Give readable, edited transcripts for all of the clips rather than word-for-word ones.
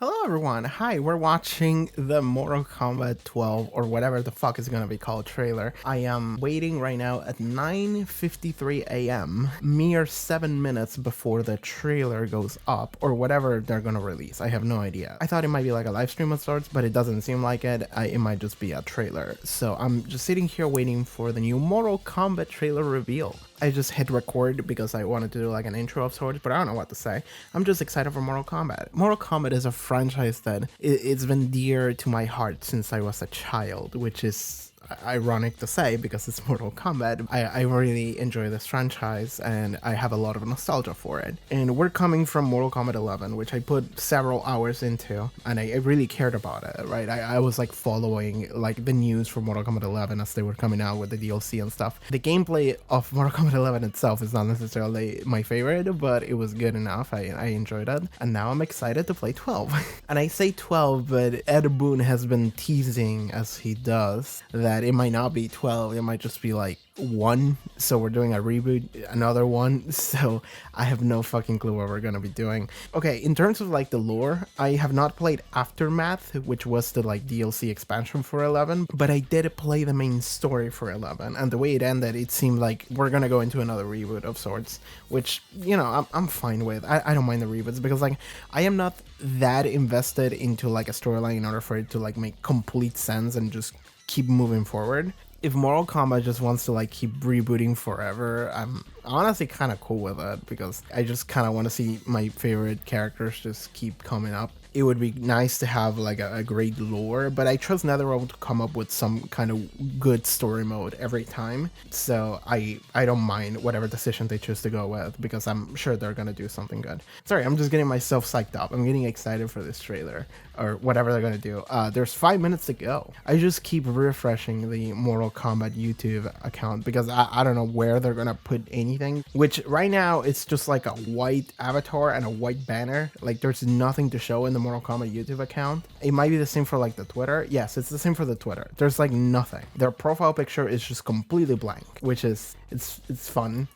Hello everyone, hi, we're watching the Mortal Kombat 12 or whatever the fuck is gonna be called trailer. I am waiting right now at 9:53 a.m., mere 7 minutes before the trailer goes up or whatever they're gonna release. I have no idea. I thought it might be like a live stream of sorts, but it doesn't seem like it. It might just be a trailer. So I'm just sitting here waiting for the new Mortal Kombat trailer reveal. I just hit record because I wanted to do like an intro of sorts, but I don't know what to say. I'm just excited for Mortal Kombat. Mortal Kombat is a franchise that it's been dear to my heart since I was a child, which is ironic to say because it's Mortal Kombat. I really enjoy this franchise and I have a lot of nostalgia for it. And we're coming from Mortal Kombat 11, which I put several hours into and I really cared about it, right? I was like following like the news for Mortal Kombat 11 as they were coming out with the DLC and stuff. The gameplay of Mortal Kombat 11 itself is not necessarily my favorite, but it was good enough. I enjoyed it. And now I'm excited to play 12. And I say 12, but Ed Boon has been teasing as he does that it might not be 12, it might just be like 1. So we're doing a reboot, another one. So I have no fucking clue what we're gonna be doing. Okay, in terms of like the lore, I have not played Aftermath, which was the like DLC expansion for 11, but I did play the main story for 11, and the way it ended, it seemed like we're gonna go into another reboot of sorts, which, you know, I'm fine with. I don't mind the reboots because like I am not that invested into like a storyline in order for it to like make complete sense and just keep moving forward. If Mortal Kombat just wants to like keep rebooting forever, I'm honestly kind of cool with it because I just kind of want to see my favorite characters just keep coming up. It would be nice to have like a great lore, but I trust NetherRealm to come up with some kind of good story mode every time. So I don't mind whatever decision they choose to go with because I'm sure they're gonna do something good. Sorry, I'm just getting myself psyched up. I'm getting excited for this trailer or whatever they're gonna do. There's 5 minutes to go. I just keep refreshing the Mortal Kombat YouTube account because I don't know where they're gonna put anything, which right now it's just like a white avatar and a white banner. Like there's nothing to show in the Mortal Kombat YouTube account. It might be the same for like the Twitter. Yes, it's the same for the Twitter. There's like nothing. Their profile picture is just completely blank, which is it's fun.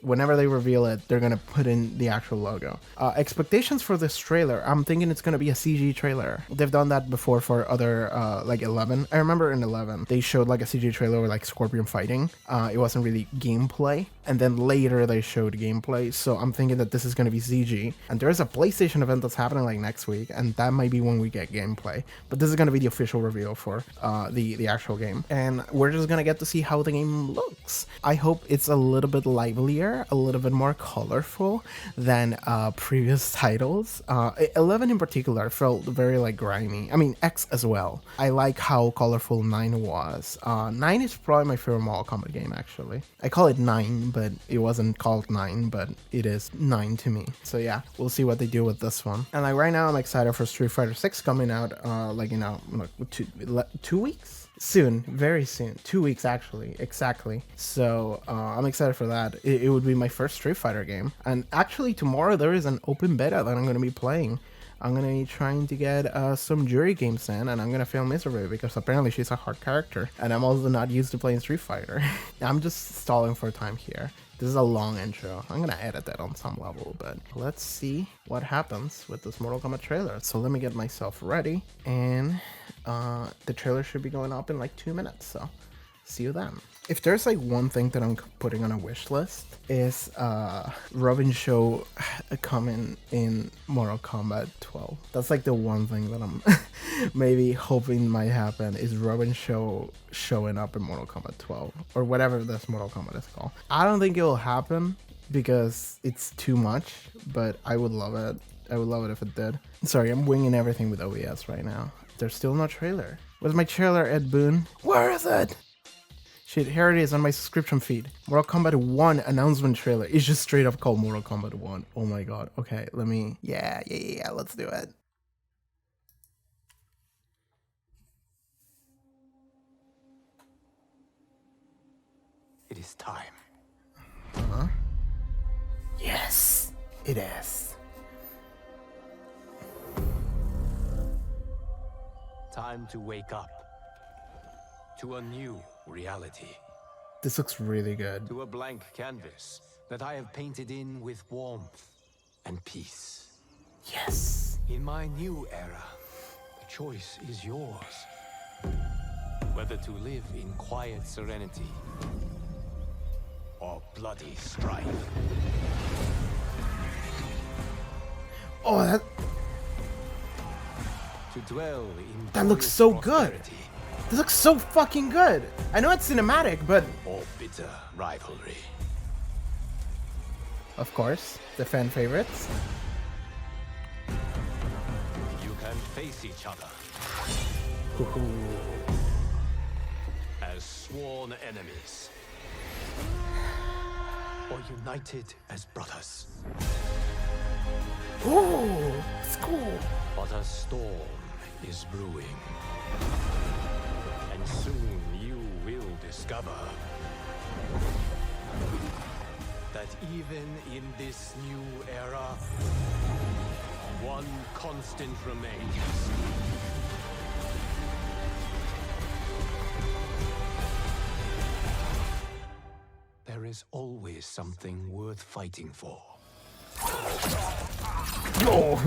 Whenever they reveal it, they're gonna put in the actual logo. Expectations for this trailer, I'm thinking it's gonna be a CG trailer. They've done that before for other like 11. I remember in 11 they showed like a CG trailer with like Scorpion fighting. It wasn't really gameplay, and then later they showed gameplay. So I'm thinking that this is gonna be CG, and there's a PlayStation event that's happening like next week, and that might be when we get gameplay. But this is gonna be the official reveal for the actual game, and we're just gonna get to see how the game looks. I hope it's a little bit livelier, a little bit more colorful than previous titles. 11 in particular felt very like grimy. I mean, X as well. I like how colorful 9 was. 9 is probably my favorite Mortal Kombat game, actually. I call it 9, but it wasn't called 9, but it is 9 to me. So yeah, we'll see what they do with this one. And like right now, I'm excited for Street Fighter 6 coming out, like, you know, like 2 weeks? Soon, very soon. 2 weeks actually, exactly. So I'm excited for that. It would be my first Street Fighter game. And actually tomorrow there is an open beta that I'm going to be playing. I'm going to be trying to get some jury games in, and I'm going to fail miserably because apparently she's a hard character. And I'm also not used to playing Street Fighter. I'm just stalling for time here. This is a long intro. I'm gonna edit that on some level, but let's see what happens with this Mortal Kombat trailer. So let me get myself ready, and the trailer should be going up in like 2 minutes, so see you then. If there's like one thing that I'm putting on a wish list is Robin Show coming in Mortal Kombat 12. That's like the one thing that I'm maybe hoping might happen is Robin Show showing up in Mortal Kombat 12 or whatever this Mortal Kombat is called. I don't think it will happen because it's too much, but I would love it. I would love it if it did. Sorry, I'm winging everything with OBS right now. There's still no trailer. Where's my trailer, Ed Boon? Where is it? Shit, here it is on my subscription feed. Mortal Kombat 1 announcement trailer. It's just straight up called Mortal Kombat 1. Oh my god. Okay, let me... Yeah, let's do it. It is time. Uh-huh. Yes, it is. Time to wake up. To a new reality. This looks really good. To a blank canvas that I have painted in with warmth and peace. Yes. In my new era, the choice is yours. Whether to live in quiet serenity or bloody strife. Oh, To dwell in that looks glorious so good. prosperity This looks so fucking good. I know it's cinematic, but or bitter rivalry. of course, the fan favorites. You can face each other as sworn enemies or united as brothers. Ooh, it's cool. But a storm is brewing. And soon you will discover that even in this new era, one constant remains. There is always something worth fighting for. Oh.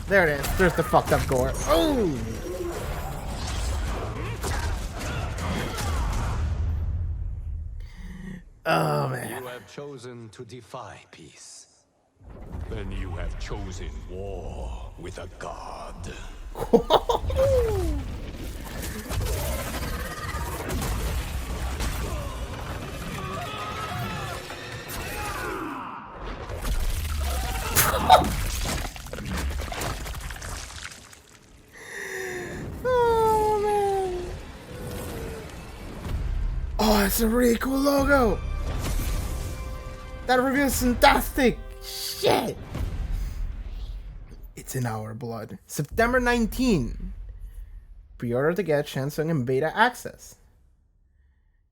There it is. There's the fucked up gore. Oh. Oh, man. You have chosen to defy peace. Then you have chosen war with a god. Oh, man. Oh, it's a really cool logo. That review is fantastic. Shit. It's in our blood. September 19. Pre-order to get Shansung in beta access.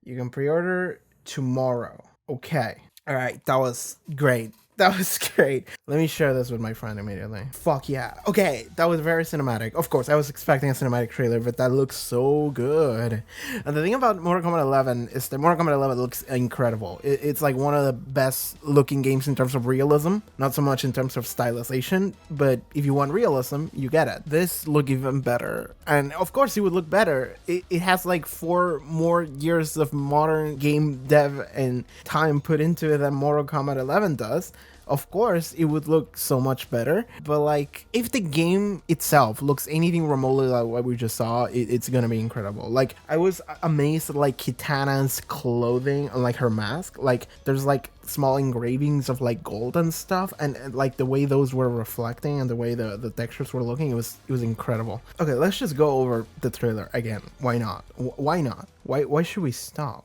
You can pre-order tomorrow. Okay. All right. That was great. That was great. Let me share this with my friend immediately. Fuck yeah. Okay, that was very cinematic. Of course, I was expecting a cinematic trailer, but that looks so good. And the thing about Mortal Kombat 11 is that Mortal Kombat 11 looks incredible. It's like one of the best looking games in terms of realism, not so much in terms of stylization, but if you want realism, you get it. This look even better. And of course, it would look better. It has like 4 more years of modern game dev and time put into it than Mortal Kombat 11 does. Of course, it would look so much better, but like, if the game itself looks anything remotely like what we just saw, it's gonna be incredible. Like, I was amazed at like Kitana's clothing and like her mask. Like, there's like small engravings of like gold and stuff, and like the way those were reflecting and the way the textures were looking, it was incredible. Okay, let's just go over the trailer again. Why not? Why not? Why should we stop?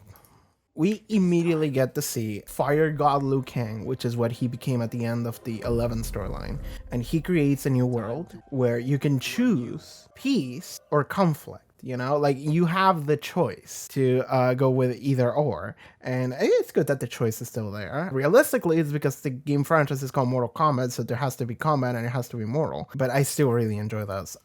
We immediately get to see Fire God Liu Kang, which is what he became at the end of the 11 storyline. And he creates a new world where you can choose peace or conflict. You know, like you have the choice to go with either or. And it's good that the choice is still there. Realistically, it's because the game franchise is called Mortal Kombat, so there has to be combat and it has to be mortal. But I still really enjoy those.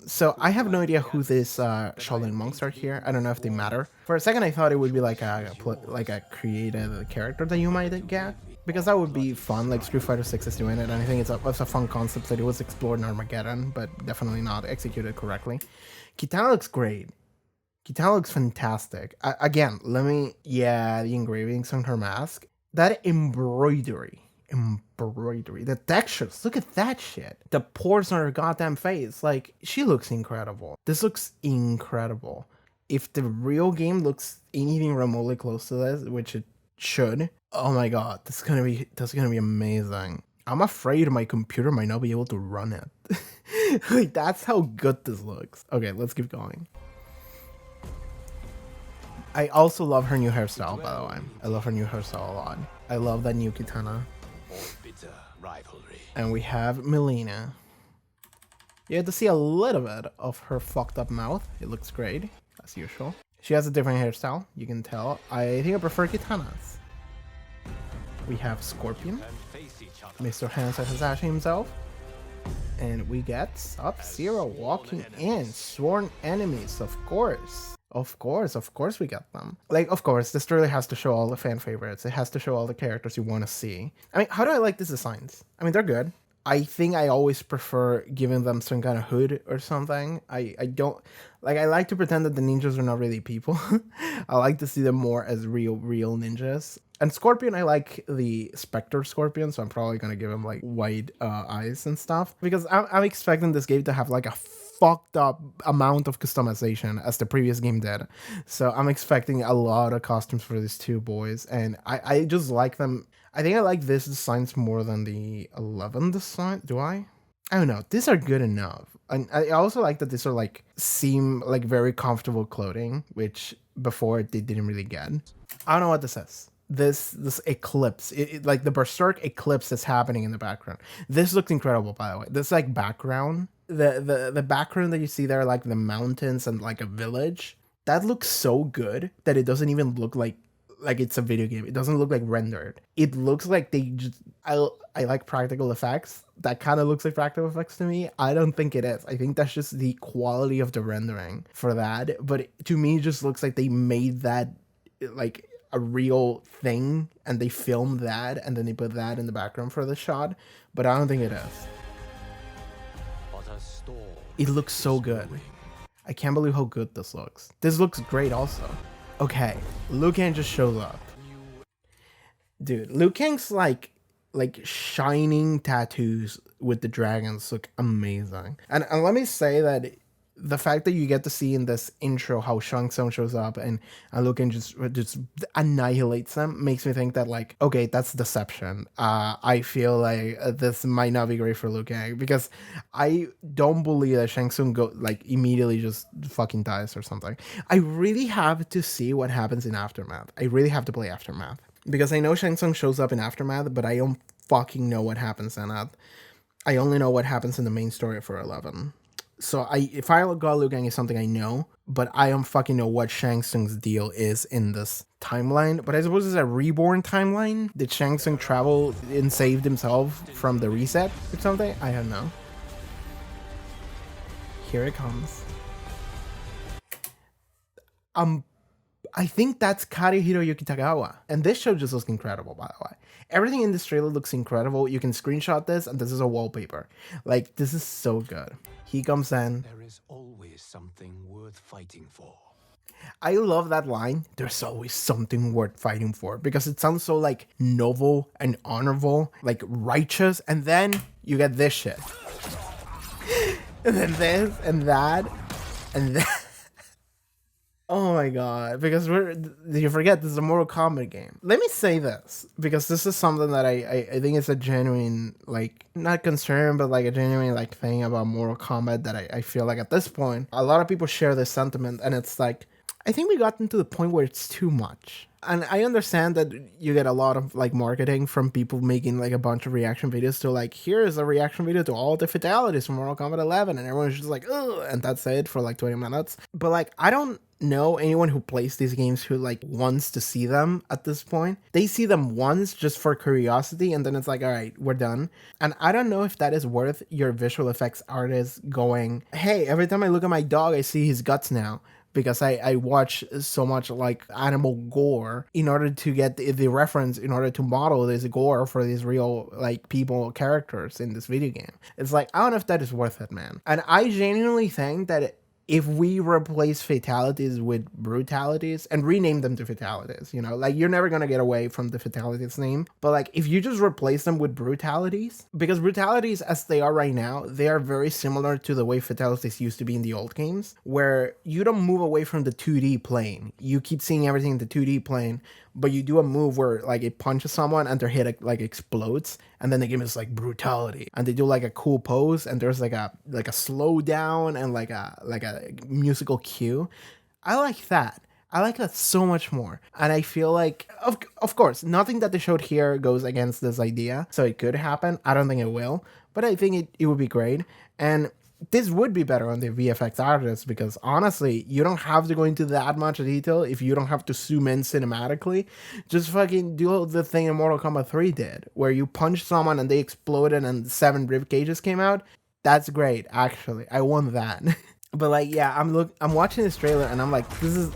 So I have no idea who this Shaolin monks are here. I don't know if they matter. For a second, I thought it would be like a created character that you might get, because that would be fun. Like Street Fighter 6 is doing it, and I think it's a fun concept that it was explored in Armageddon, but definitely not executed correctly. Kitana looks great. Kitana looks fantastic. Again, the engravings on her mask, that embroidery, the textures, look at that shit. The pores on her goddamn face, like, she looks incredible. This looks incredible. If the real game looks anything remotely close to this, which it should, oh my god, that's gonna be amazing. I'm afraid my computer might not be able to run it. Like, that's how good this looks. Okay, let's keep going. I also love her new hairstyle, by the way. I love her new hairstyle a lot. I love that new Kitana. Bitter rivalry. And we have Mileena. You get to see a little bit of her fucked up mouth. It looks great, as usual. She has a different hairstyle, you can tell. I think I prefer Kitana's. We have Scorpion, Mr. Hanzo Hasashi himself. And we get Sub-Zero walking in. Sworn enemies, of course. Of course we get them. Like, of course, this really has to show all the fan favorites. It has to show all the characters you want to see. I mean, how do I like these designs? I mean, they're good. I think I always prefer giving them some kind of hood or something. I don't like, I like to pretend that the ninjas are not really people. I like to see them more as real ninjas. And Scorpion, I like the Spectre Scorpion, so I'm probably gonna give him like white eyes and stuff, because I'm expecting this game to have like a fucked up amount of customization as the previous game did. So I'm expecting a lot of costumes for these two boys, and I just like them. I think I like this designs more than the 11 design. Do I? I don't know. These are good enough. And I also like that these are like, seem like very comfortable clothing, which before they didn't really get. I don't know what this is. This eclipse, like the berserk eclipse that's happening in the background. This looks incredible, by the way. This like background, the background that you see there, like the mountains and like a village, that looks so good that it doesn't even look like it's a video game. It doesn't look like rendered. It looks like they just, I like practical effects. That kind of looks like practical effects to me. I don't think it is. I think that's just the quality of the rendering for that. But to me, it just looks like they made that like a real thing, and they filmed that, and then they put that in the background for the shot. But I don't think it is. It looks so good. I can't believe how good this looks. This looks great also. Okay, Liu Kang just shows up. Dude, Liu Kang's like shining tattoos with the dragons look amazing. And let me say that the fact that you get to see in this intro how Shang Tsung shows up and Liu Kang just annihilates them makes me think that like, okay, that's deception. I feel like this might not be great for Liu Kang, because I don't believe that Shang Tsung immediately just fucking dies or something. I really have to see what happens in Aftermath. I really have to play Aftermath, because I know Shang Tsung shows up in Aftermath, but I don't fucking know what happens in that. I only know what happens in the main story for 11. So if I got Liu Kang is something I know, but I don't fucking know what Shang Tsung's deal is in this timeline. But I suppose it's a reborn timeline. Did Shang Tsung travel and saved himself from the reset or something? I don't know. Here it comes. I think that's Karihiro Yukitagawa. And this show just looks incredible, by the way. Everything in this trailer looks incredible. You can screenshot this, and this is a wallpaper. Like, this is so good. He comes in. There is always something worth fighting for. I love that line. There's always something worth fighting for, because it sounds so like noble and honorable, like righteous. And then you get this shit. And then this and that and that. Oh my god, because you forget this is a Mortal Kombat game. Let me say this, because this is something that I think it's a genuine, like, not concern, but like a genuine like thing about Mortal Kombat that I feel like at this point, a lot of people share this sentiment, and it's like, I think we gotten to the point where it's too much. And I understand that you get a lot of like marketing from people making like a bunch of reaction videos to like, here's a reaction video to all the fatalities from Mortal Kombat 11, and everyone's just like, ugh, and that's it for like 20 minutes. But like, I don't know anyone who plays these games who like wants to see them at this point. They see them once just for curiosity, and then it's like, all right, we're done. And I don't know if that is worth your visual effects artist going, hey, every time I look at my dog, I see his guts now, because I watch so much like animal gore in order to get the reference, in order to model this gore for these real like people characters in this video game. It's like, I don't know if that is worth it, man. And I genuinely think that if we replace fatalities with brutalities and rename them to fatalities, you know, like, you're never gonna get away from the fatalities name, but like, if you just replace them with brutalities, because brutalities as they are right now, they are very similar to the way fatalities used to be in the old games, where you don't move away from the 2D plane. You keep seeing everything in the 2D plane, but you do a move where like it punches someone and their head like explodes, and then the game is like brutality, and they do like a cool pose, and there's like a slow down and like a musical cue. I like that. I like that so much more. And I feel like, of course, nothing that they showed here goes against this idea, so it could happen. I don't think it will, but I think it would be great. And this would be better on the VFX artists, because honestly, you don't have to go into that much detail if you don't have to zoom in cinematically. Just fucking do the thing in Mortal Kombat 3 did, where you punched someone and they exploded and 7 rib cages came out. That's great, actually. I want that. But like, yeah, I'm watching this trailer and I'm like, this is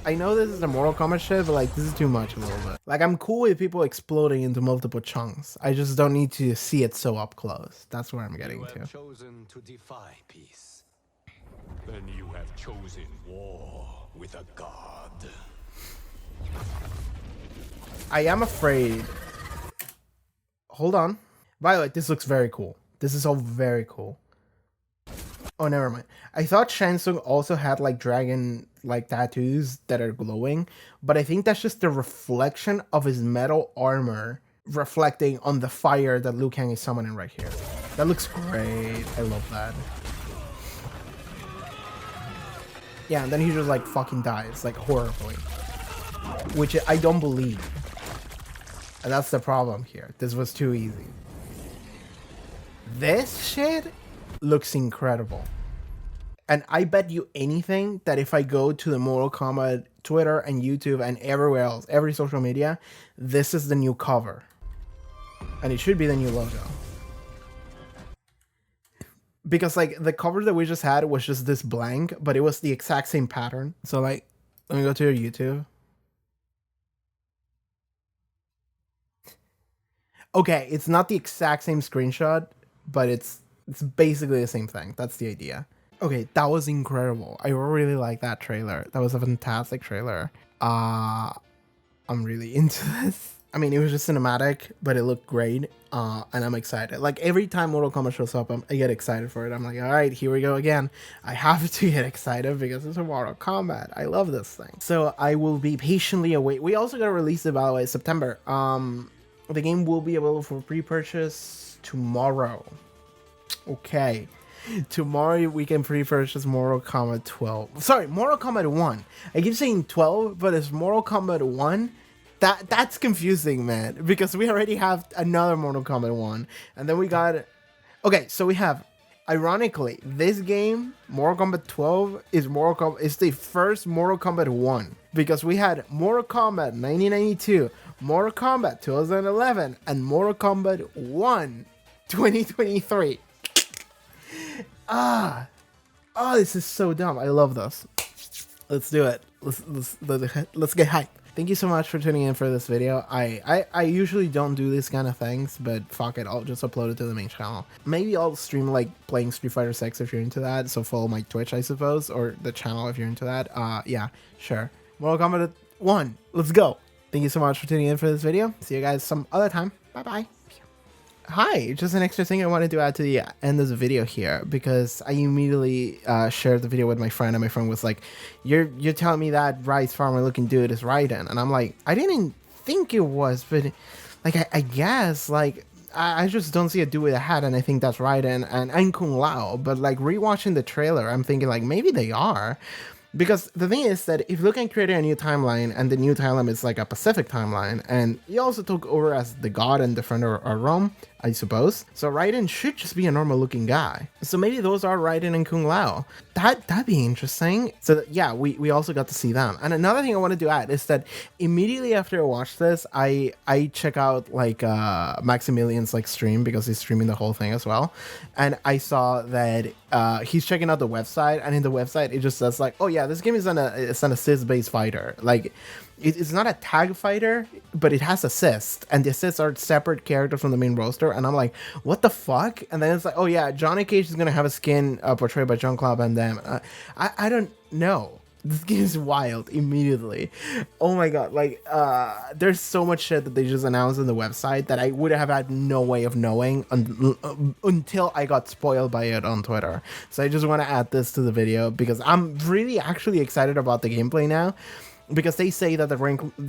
I know this is a Mortal Kombat shit, but like this is too much a little bit. Like I'm cool with people exploding into multiple chunks. I just don't need to see it so up close. That's where I'm getting You to. have chosen to defy peace. Then you have chosen war with a god. I am afraid. Hold on. By the way, this looks very cool. This is all very cool. Oh, never mind. I thought Shang Tsung also had like dragon like tattoos that are glowing, but I think that's just the reflection of his metal armor reflecting on the fire that Liu Kang is summoning right here. That looks great. I love that. Yeah, and then he just like fucking dies like horribly, which I don't believe. And that's the problem here. This was too easy. This shit looks incredible. And I bet you anything that if I go to the Mortal Kombat Twitter and YouTube and everywhere else, every social media, this is the new cover. And it should be the new logo. Because like the cover that we just had was just this blank, but it was the exact same pattern. So like, let me go to your YouTube. Okay, it's not the exact same screenshot, but it's basically the same thing. That's the idea. Okay, that was incredible. I really like that trailer. That was a fantastic trailer. I'm really into this. I mean, it was just cinematic, but it looked great. And I'm excited. Like every time Mortal Kombat shows up, I get excited for it. I'm like, all right, here we go again. I have to get excited because it's a Mortal Kombat. I love this thing. So I will be patiently await. We also got released, by the way, September. The game will be available for pre-purchase tomorrow. Okay. Tomorrow we can pre-purchase Mortal Kombat 12. Sorry, Mortal Kombat 1. I keep saying 12, but it's Mortal Kombat 1. That's confusing, man. Because we already have another Mortal Kombat 1. And then we got... Okay, so we have... Ironically, this game, Mortal Kombat 12, is the first Mortal Kombat 1. Because we had Mortal Kombat 1992, Mortal Kombat 2011, and Mortal Kombat 1 2023. Oh, this is so dumb. I love this. Let's do it. Let's get hyped. Thank you so much for tuning in for this video. I usually don't do these kind of things, but fuck it, I'll just upload it to the main channel. Maybe I'll stream like playing Street Fighter 6 if you're into that, so follow my Twitch, I suppose, or the channel if you're into that. Yeah, sure. Mortal Kombat 1, let's go. Thank you so much for tuning in for this video. See you guys some other time. Bye-bye. Hi, just an extra thing I wanted to add to the end of the video here, because I immediately shared the video with my friend, and my friend was like, you're telling me that rice farmer looking dude is Raiden? And I'm like, I didn't think it was, but like I guess like I just don't see a dude with a hat, and I think that's Raiden and Kung Lao. But like rewatching the trailer, I'm thinking like maybe they are. Because the thing is that if you look at creating a new timeline, and the new timeline is like a Pacific timeline, and he also took over as the god and defender of Rome, I suppose. So Raiden should just be a normal looking guy. So maybe those are Raiden and Kung Lao. That'd be interesting. So yeah, we also got to see them. And another thing I wanted to add is that immediately after I watched this, I check out like Maximilian's like stream, because he's streaming the whole thing as well. And I saw that he's checking out the website, and in the website it just says like, oh yeah, this game is an assist-based fighter. Like it's not a tag fighter, but it has assists, and the assists are separate characters from the main roster. And I'm like, what the fuck? And then it's like, oh yeah, Johnny Cage is gonna have a skin portrayed by Jean-Claude Van Damme. I don't know. This game is wild immediately. Oh my god, like there's so much shit that they just announced on the website that I would have had no way of knowing until I got spoiled by it on Twitter. So I just want to add this to the video, because I'm really actually excited about the gameplay now. Because they say that the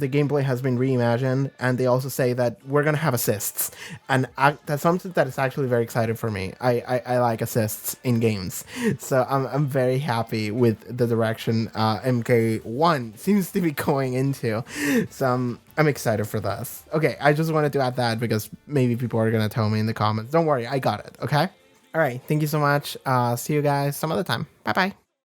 gameplay has been reimagined, and they also say that we're gonna have assists, and that's something that is actually very exciting for me. I like assists in games, so I'm very happy with the direction MK1 seems to be going into. So I'm excited for this. Okay, I just wanted to add that because maybe people are gonna tell me in the comments. Don't worry, I got it. Okay. All right. Thank you so much. See you guys some other time. Bye bye.